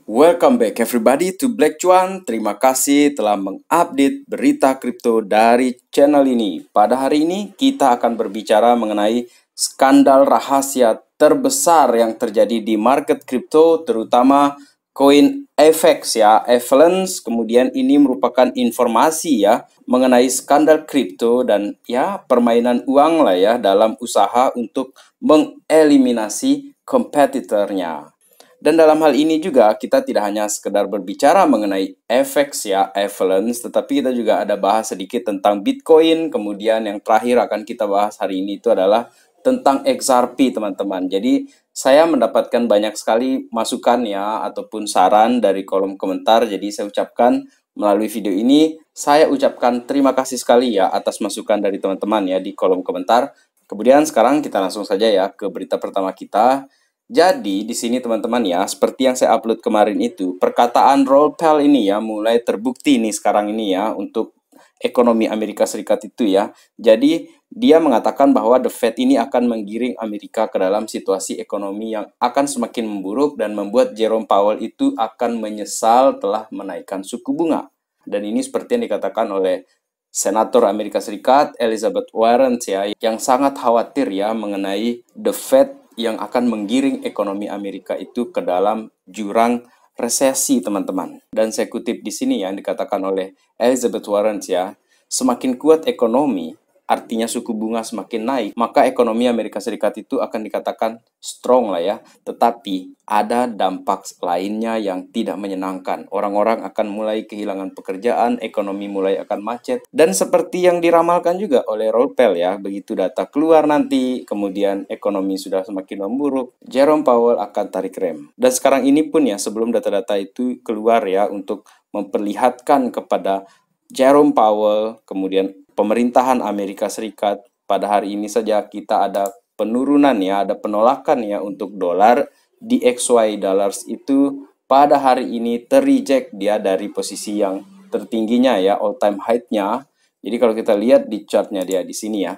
Welcome back everybody to Black Cuan. Terima kasih telah mengupdate berita kripto dari channel ini. Pada hari ini kita akan berbicara mengenai skandal rahasia terbesar yang terjadi di market kripto, terutama koin FX ya, Avalanche. Kemudian ini merupakan informasi ya mengenai skandal kripto dan ya permainan uang lah ya dalam usaha untuk mengeliminasi kompetitornya. Dan dalam hal ini juga kita tidak hanya sekedar berbicara mengenai FX ya, Avalanche, tetapi kita juga ada bahas sedikit tentang Bitcoin. Kemudian yang terakhir akan kita bahas hari ini itu adalah tentang XRP teman-teman. Jadi saya mendapatkan banyak sekali masukan ya ataupun saran dari kolom komentar. Jadi saya ucapkan melalui video ini, saya ucapkan terima kasih sekali ya atas masukan dari teman-teman ya di kolom komentar. Kemudian sekarang kita langsung saja ya ke berita pertama kita. Jadi di sini teman-teman ya, seperti yang saya upload kemarin itu, perkataan Raoul Pal ini ya mulai terbukti nih sekarang ini ya untuk ekonomi Amerika Serikat itu ya. Jadi dia mengatakan bahwa The Fed ini akan menggiring Amerika ke dalam situasi ekonomi yang akan semakin memburuk dan membuat Jerome Powell itu akan menyesal telah menaikkan suku bunga. Dan ini seperti yang dikatakan oleh Senator Amerika Serikat Elizabeth Warren ya, yang sangat khawatir ya mengenai The Fed yang akan menggiring ekonomi Amerika itu ke dalam jurang resesi, teman-teman. Dan saya kutip di sini yang dikatakan oleh Elizabeth Warren ya, semakin kuat ekonomi, artinya suku bunga semakin naik, maka ekonomi Amerika Serikat itu akan dikatakan strong lah ya. Tetapi ada dampak lainnya yang tidak menyenangkan. Orang-orang akan mulai kehilangan pekerjaan, ekonomi mulai akan macet. Dan seperti yang diramalkan juga oleh Raoul Pal ya, begitu data keluar nanti, kemudian ekonomi sudah semakin memburuk, Jerome Powell akan tarik rem. Dan sekarang ini pun ya, sebelum data-data itu keluar ya, untuk memperlihatkan kepada Jerome Powell, kemudian pemerintahan Amerika Serikat, pada hari ini saja kita ada penurunan ya, ada penolakan ya untuk dolar. DXY dollars itu pada hari ini terreject dia dari posisi yang tertingginya ya, all time high-nya. Jadi kalau kita lihat di chartnya dia di sini ya.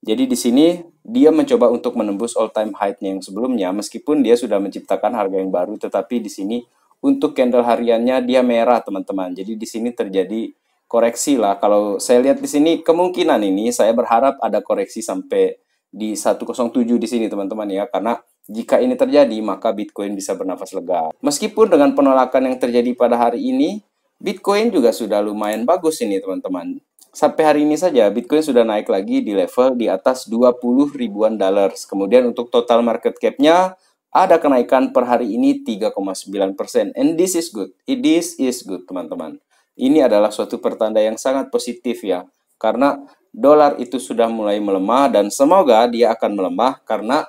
Jadi di sini dia mencoba untuk menembus all time high-nya yang sebelumnya, meskipun dia sudah menciptakan harga yang baru, tetapi di sini untuk candle hariannya dia merah teman-teman. Jadi di sini terjadi koreksi lah. Kalau saya lihat di sini kemungkinan ini saya berharap ada koreksi sampai di 107 di sini teman-teman ya, karena jika ini terjadi maka Bitcoin bisa bernafas lega. Meskipun dengan penolakan yang terjadi pada hari ini, Bitcoin juga sudah lumayan bagus ini teman-teman. Sampai hari ini saja Bitcoin sudah naik lagi di level di atas 20 ribuan dollars. Kemudian untuk total market cap-nya ada kenaikan per hari ini 3,9%. And this is good. This is good teman-teman. Ini adalah suatu pertanda yang sangat positif ya, karena dolar itu sudah mulai melemah dan semoga dia akan melemah karena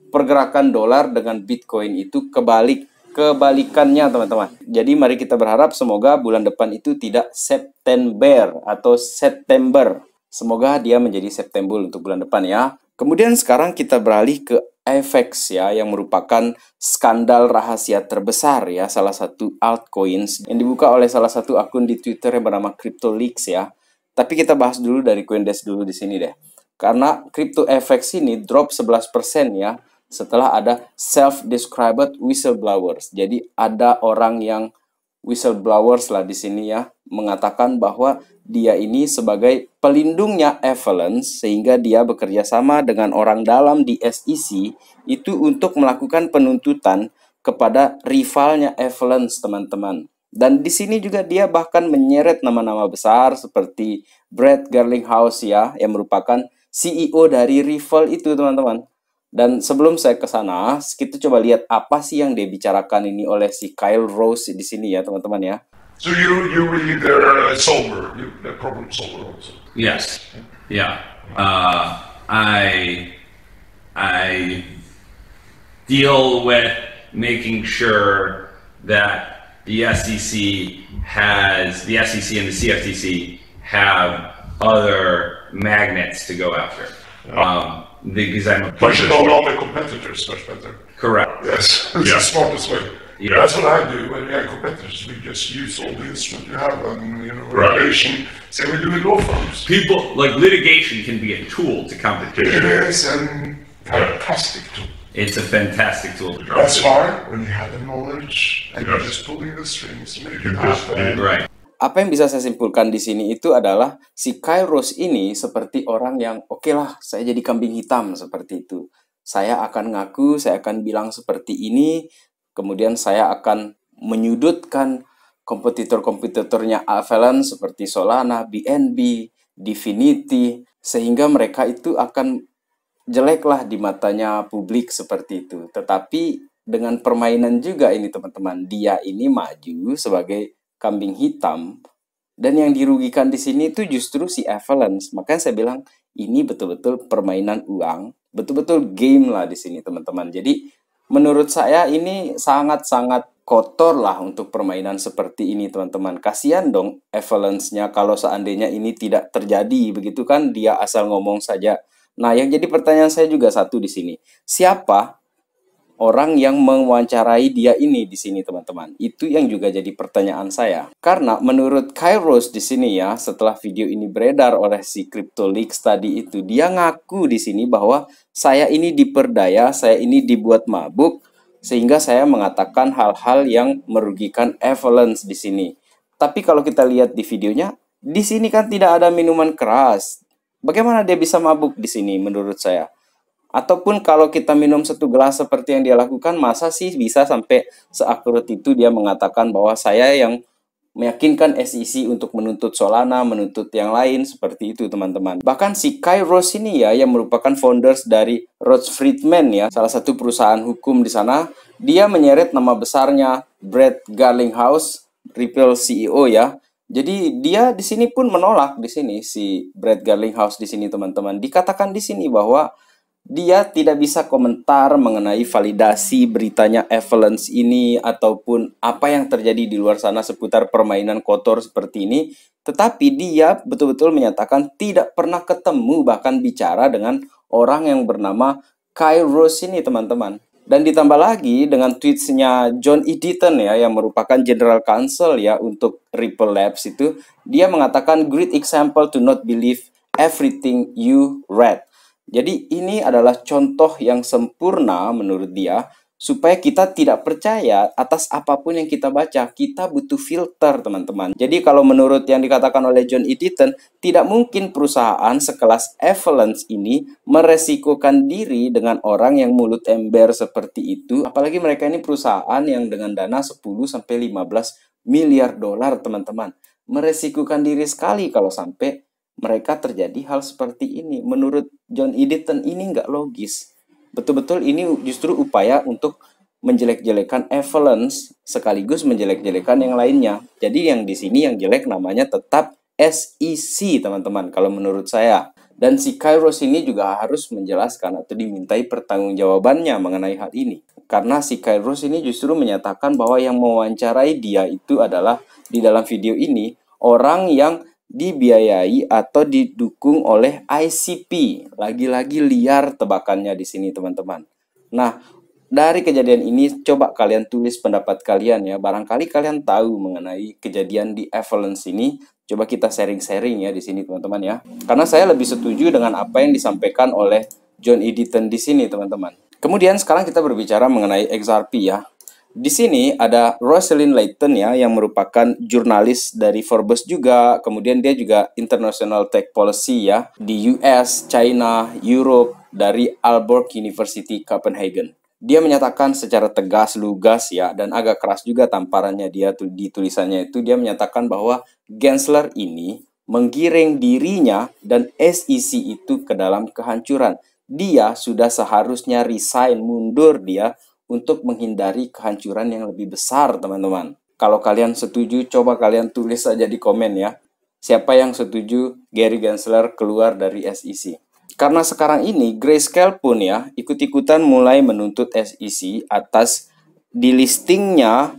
pergerakan dolar dengan Bitcoin itu kebalikannya teman-teman. Jadi mari kita berharap semoga bulan depan itu tidak September atau September. Semoga dia menjadi September untuk bulan depan ya. Kemudian sekarang kita beralih ke FX ya, yang merupakan skandal rahasia terbesar ya, salah satu altcoins yang dibuka oleh salah satu akun di Twitter yang bernama CryptoLeaks ya. Tapi kita bahas dulu dari CoinDesk dulu di sini deh. Karena crypto FX ini drop 11% ya, setelah ada self-described whistleblowers. Jadi ada orang yang whistleblowers lah di sini ya, mengatakan bahwa dia ini sebagai pelindungnya Avalanche, sehingga dia bekerja sama dengan orang dalam di SEC itu untuk melakukan penuntutan kepada rivalnya Avalanche teman-teman. Dan di sini juga dia bahkan menyeret nama-nama besar seperti Brett Garlinghouse ya, yang merupakan CEO dari rival itu teman-teman. Dan sebelum saya ke sana, kita coba lihat apa sih yang dia bicarakan ini oleh si Kyle Rose di sini ya teman-teman ya. So you really they're a solver, they're problem solver also. Yes, yeah. I deal with making sure that the SEC and the CFTC have other magnets to go after. Because I'm a pushing all other competitors much better. Correct. Yes, it's the smartest way. Yeah. That's what I do when we have competitors. We just use all the instruments we have and litigation. Same we do with law firms. People like litigation can be a tool to competition. It is a fantastic tool. It's a fantastic tool. That's hard when you have the knowledge and you're just pulling the strings to make it happen. Right. Apa yang bisa saya simpulkan di sini itu adalah si Kairos ini seperti orang yang oke lah, saya jadi kambing hitam seperti itu. Saya akan ngaku, saya akan bilang seperti ini, kemudian saya akan menyudutkan kompetitor-kompetitornya Avalanche seperti Solana, BNB, Divinity, sehingga mereka itu akan jeleklah di matanya publik seperti itu. Tetapi dengan permainan juga ini teman-teman, dia ini maju sebagai kambing hitam, dan yang dirugikan di sini itu justru si Avalanche. Makanya saya bilang ini betul-betul permainan uang, betul-betul game lah di sini teman-teman. Jadi menurut saya ini sangat-sangat kotor lah untuk permainan seperti ini teman-teman. Kasihan dong Avalanche-nya kalau seandainya ini tidak terjadi, begitu kan, dia asal ngomong saja. Nah, yang jadi pertanyaan saya juga satu di sini. Siapa orang yang mewawancarai dia ini di sini teman-teman? Itu yang juga jadi pertanyaan saya. Karena menurut Kairos di sini ya, setelah video ini beredar oleh si CryptoLeaks tadi itu, dia ngaku di sini bahwa saya ini diperdaya, saya ini dibuat mabuk sehingga saya mengatakan hal-hal yang merugikan Avalanche di sini. Tapi kalau kita lihat di videonya, di sini kan tidak ada minuman keras. Bagaimana dia bisa mabuk di sini menurut saya? Ataupun kalau kita minum satu gelas seperti yang dia lakukan, masa sih bisa sampai seakurat itu dia mengatakan bahwa saya yang meyakinkan SEC untuk menuntut Solana, menuntut yang lain seperti itu teman-teman. Bahkan si Kairos ini ya, yang merupakan founders dari Roth Friedman ya, salah satu perusahaan hukum di sana, dia menyeret nama besarnya Brett Garlinghouse, Ripple CEO ya. Jadi dia di sini pun menolak di sini si Brett Garlinghouse di sini teman-teman. Dikatakan di sini bahwa dia tidak bisa komentar mengenai validasi beritanya Avalanche ini ataupun apa yang terjadi di luar sana seputar permainan kotor seperti ini. Tetapi dia betul-betul menyatakan tidak pernah ketemu bahkan bicara dengan orang yang bernama Kairos ini teman-teman. Dan ditambah lagi dengan tweetsnya John E. Deaton ya, yang merupakan General Counsel ya untuk Ripple Labs itu. Dia mengatakan great example to not believe everything you read. Jadi ini adalah contoh yang sempurna menurut dia, supaya kita tidak percaya atas apapun yang kita baca. Kita butuh filter teman-teman. Jadi kalau menurut yang dikatakan oleh John E. Deaton, tidak mungkin perusahaan sekelas Avalanche ini meresikokan diri dengan orang yang mulut ember seperti itu. Apalagi mereka ini perusahaan yang dengan dana 10-15 miliar dolar teman-teman. Meresikokan diri sekali kalau sampai mereka terjadi hal seperti ini. Menurut John E. Deaton ini nggak logis. Betul-betul ini justru upaya untuk menjelek-jelekan Avalanche sekaligus menjelek-jelekan yang lainnya. Jadi yang di sini yang jelek namanya tetap SEC teman-teman kalau menurut saya. Dan si Kairos ini juga harus menjelaskan atau dimintai pertanggungjawabannya mengenai hal ini. Karena si Kairos ini justru menyatakan bahwa yang mewawancarai dia itu adalah di dalam video ini orang yang dibiayai atau didukung oleh ICP. Lagi-lagi liar tebakannya di sini teman-teman. Nah, dari kejadian ini coba kalian tulis pendapat kalian ya. Barangkali kalian tahu mengenai kejadian di Avalanche ini. Coba kita sharing-sharing ya di sini teman-teman ya. Karena saya lebih setuju dengan apa yang disampaikan oleh John E. Deaton di sini teman-teman. Kemudian sekarang kita berbicara mengenai XRP ya. Di sini ada Rosalind Layton ya, yang merupakan jurnalis dari Forbes juga. Kemudian dia juga International Tech Policy ya, di US, China, Europe, dari Aalborg University Copenhagen. Dia menyatakan secara tegas, lugas ya, dan agak keras juga tamparannya dia di tulisannya itu. Dia menyatakan bahwa Gensler ini menggiring dirinya dan SEC itu ke dalam kehancuran. Dia sudah seharusnya resign, mundur dia, untuk menghindari kehancuran yang lebih besar, teman-teman. Kalau kalian setuju, coba kalian tulis saja di komen ya. Siapa yang setuju Gary Gensler keluar dari SEC? Karena sekarang ini Grayscale pun ya ikut-ikutan mulai menuntut SEC atas delistingnya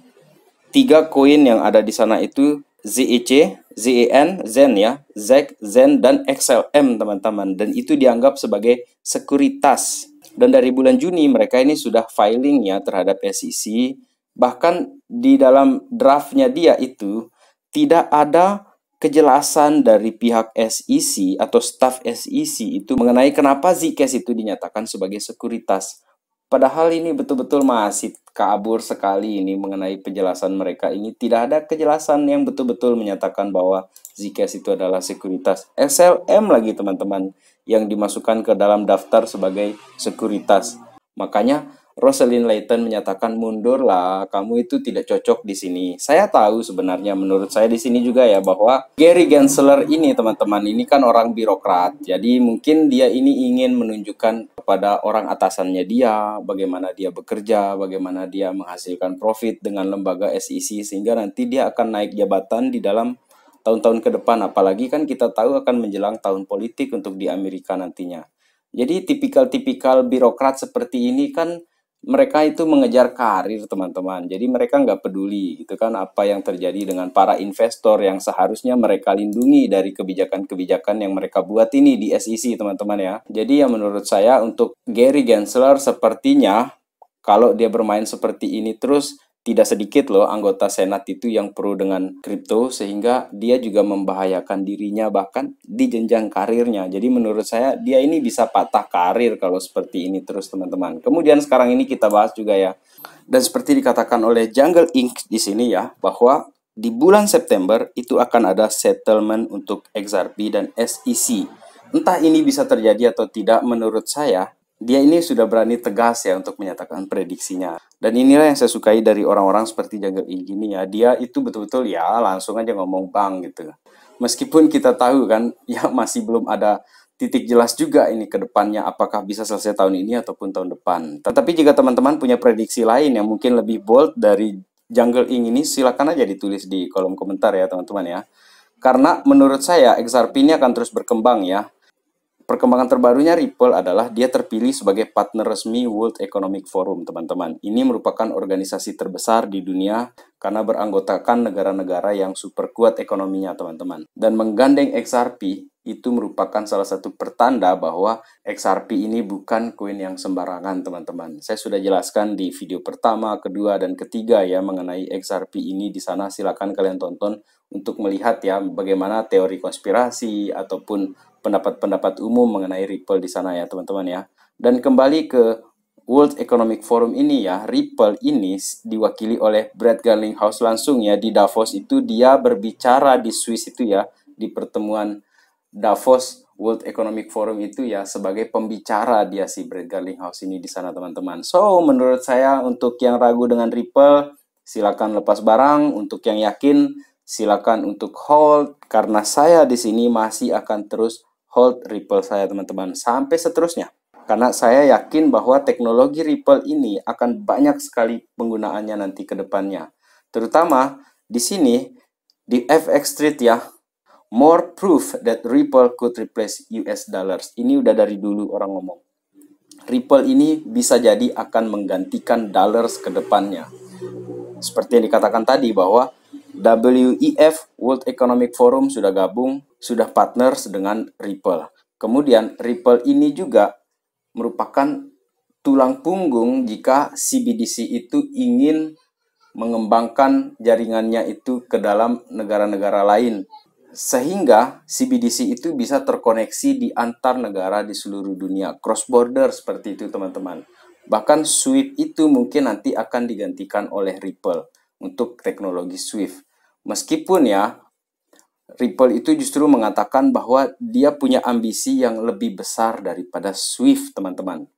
3 koin yang ada di sana itu ZEC, ZEN, Zen ya, ZEC, Zen, dan XLM teman-teman. Dan itu dianggap sebagai sekuritas. Dan dari bulan Juni mereka ini sudah filing ya terhadap SEC. Bahkan di dalam draftnya dia itu tidak ada kejelasan dari pihak SEC atau staf SEC itu mengenai kenapa Zcash itu dinyatakan sebagai sekuritas. Padahal ini betul-betul masih kabur sekali ini mengenai penjelasan mereka ini. Tidak ada kejelasan yang betul-betul menyatakan bahwa Zcash itu adalah sekuritas. SLM lagi teman-teman yang dimasukkan ke dalam daftar sebagai sekuritas. Makanya Rosalind Layton menyatakan mundurlah, kamu itu tidak cocok di sini. Saya tahu sebenarnya menurut saya di sini juga ya bahwa Gary Gensler ini teman-teman ini kan orang birokrat. Jadi mungkin dia ini ingin menunjukkan kepada orang atasannya dia bagaimana dia bekerja, bagaimana dia menghasilkan profit dengan lembaga SEC sehingga nanti dia akan naik jabatan di dalam tahun-tahun ke depan. Apalagi kan kita tahu akan menjelang tahun politik untuk di Amerika nantinya. Jadi tipikal-tipikal birokrat seperti ini kan mereka itu mengejar karir teman-teman. Jadi mereka nggak peduli gitu kan apa yang terjadi dengan para investor yang seharusnya mereka lindungi dari kebijakan-kebijakan yang mereka buat ini di SEC teman-teman ya. Jadi ya menurut saya untuk Gary Gensler sepertinya kalau dia bermain seperti ini terus tidak sedikit loh anggota Senat itu yang pro dengan kripto sehingga dia juga membahayakan dirinya bahkan di jenjang karirnya. Jadi menurut saya dia ini bisa patah karir kalau seperti ini terus teman-teman. Kemudian sekarang ini kita bahas juga ya. Dan seperti dikatakan oleh Jungle Inc di sini ya bahwa di bulan September itu akan ada settlement untuk XRP dan SEC. Entah ini bisa terjadi atau tidak menurut saya. Dia ini sudah berani tegas ya untuk menyatakan prediksinya. Dan inilah yang saya sukai dari orang-orang seperti Jungle Inc ini ya. Dia itu betul-betul ya langsung aja ngomong bang gitu. Meskipun kita tahu kan ya masih belum ada titik jelas juga ini ke depannya apakah bisa selesai tahun ini ataupun tahun depan. Tetapi jika teman-teman punya prediksi lain yang mungkin lebih bold dari Jungle Inc ini silakan aja ditulis di kolom komentar ya teman-teman ya. Karena menurut saya XRP ini akan terus berkembang ya. Perkembangan terbarunya Ripple adalah dia terpilih sebagai partner resmi World Economic Forum, teman-teman. Ini merupakan organisasi terbesar di dunia karena beranggotakan negara-negara yang super kuat ekonominya, teman-teman. Dan menggandeng XRP itu merupakan salah satu pertanda bahwa XRP ini bukan koin yang sembarangan, teman-teman. Saya sudah jelaskan di video pertama, kedua, dan ketiga ya mengenai XRP ini di sana. Silakan kalian tonton untuk melihat ya bagaimana teori konspirasi ataupun pendapat-pendapat umum mengenai Ripple di sana ya teman-teman ya. Dan kembali ke World Economic Forum ini ya, Ripple ini diwakili oleh Brad Garlinghouse langsung ya di Davos itu dia berbicara di Swiss itu ya di pertemuan Davos World Economic Forum itu ya sebagai pembicara dia si Brad Garlinghouse ini di sana teman-teman. So menurut saya untuk yang ragu dengan Ripple silakan lepas barang, untuk yang yakin silakan untuk hold karena saya di sini masih akan terus hold Ripple saya teman-teman sampai seterusnya. Karena saya yakin bahwa teknologi Ripple ini akan banyak sekali penggunaannya nanti ke depannya. Terutama di sini di FX Street ya. More proof that Ripple could replace US dollars. Ini udah dari dulu orang ngomong. Ripple ini bisa jadi akan menggantikan dollars ke depannya. Seperti yang dikatakan tadi bahwa WEF World Economic Forum sudah gabung, sudah partners dengan Ripple. Kemudian Ripple ini juga merupakan tulang punggung jika CBDC itu ingin mengembangkan jaringannya itu ke dalam negara-negara lain. Sehingga CBDC itu bisa terkoneksi di antar negara di seluruh dunia. Cross border seperti itu teman-teman. Bahkan SWIFT itu mungkin nanti akan digantikan oleh Ripple untuk teknologi SWIFT. Meskipun ya, Ripple itu justru mengatakan bahwa dia punya ambisi yang lebih besar daripada SWIFT, teman-teman.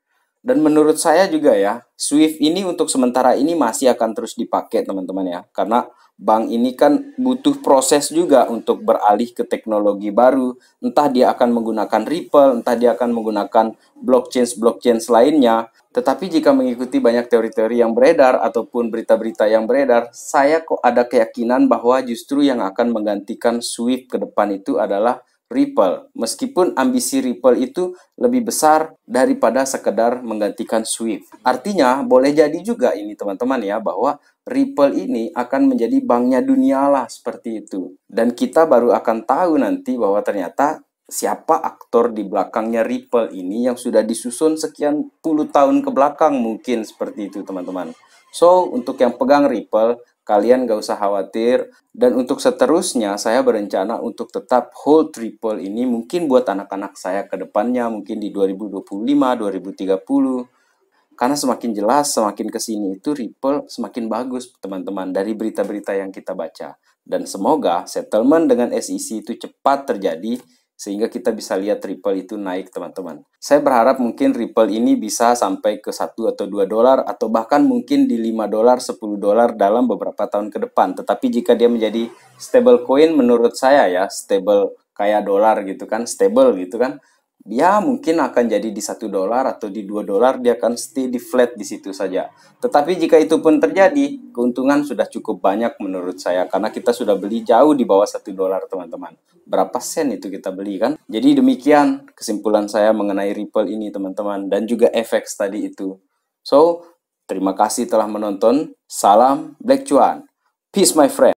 Dan menurut saya juga ya, SWIFT ini untuk sementara ini masih akan terus dipakai, teman-teman ya. Karena bank ini kan butuh proses juga untuk beralih ke teknologi baru. Entah dia akan menggunakan Ripple, entah dia akan menggunakan blockchain lainnya. Tetapi jika mengikuti banyak teori-teori yang beredar ataupun berita-berita yang beredar, saya kok ada keyakinan bahwa justru yang akan menggantikan SWIFT ke depan itu adalah Ripple. Meskipun ambisi Ripple itu lebih besar daripada sekedar menggantikan SWIFT. Artinya boleh jadi juga ini teman-teman ya bahwa Ripple ini akan menjadi banknya dunia lah seperti itu. Dan kita baru akan tahu nanti bahwa ternyata siapa aktor di belakangnya Ripple ini yang sudah disusun sekian puluh tahun ke belakang mungkin seperti itu teman-teman. So untuk yang pegang Ripple kalian gak usah khawatir. Dan untuk seterusnya saya berencana untuk tetap hold Ripple ini mungkin buat anak-anak saya ke depannya mungkin di 2025, 2030. Karena semakin jelas, semakin kesini itu Ripple semakin bagus teman-teman dari berita-berita yang kita baca. Dan semoga settlement dengan SEC itu cepat terjadi sehingga kita bisa lihat Ripple itu naik teman-teman. Saya berharap mungkin Ripple ini bisa sampai ke 1 atau 2 dolar atau bahkan mungkin di 5 dolar, 10 dolar dalam beberapa tahun ke depan. Tetapi jika dia menjadi stable coin menurut saya ya, stable kayak dolar gitu kan, stable gitu kan, dia mungkin akan jadi di 1 dolar atau di 2 dolar, dia akan stay di flat di situ saja. Tetapi jika itu pun terjadi, keuntungan sudah cukup banyak menurut saya karena kita sudah beli jauh di bawah 1 dolar teman-teman. Berapa sen itu kita beli kan? Jadi demikian kesimpulan saya mengenai Ripple ini teman-teman dan juga FX tadi itu. So, terima kasih telah menonton. Salam Black Cuan. Peace my friend.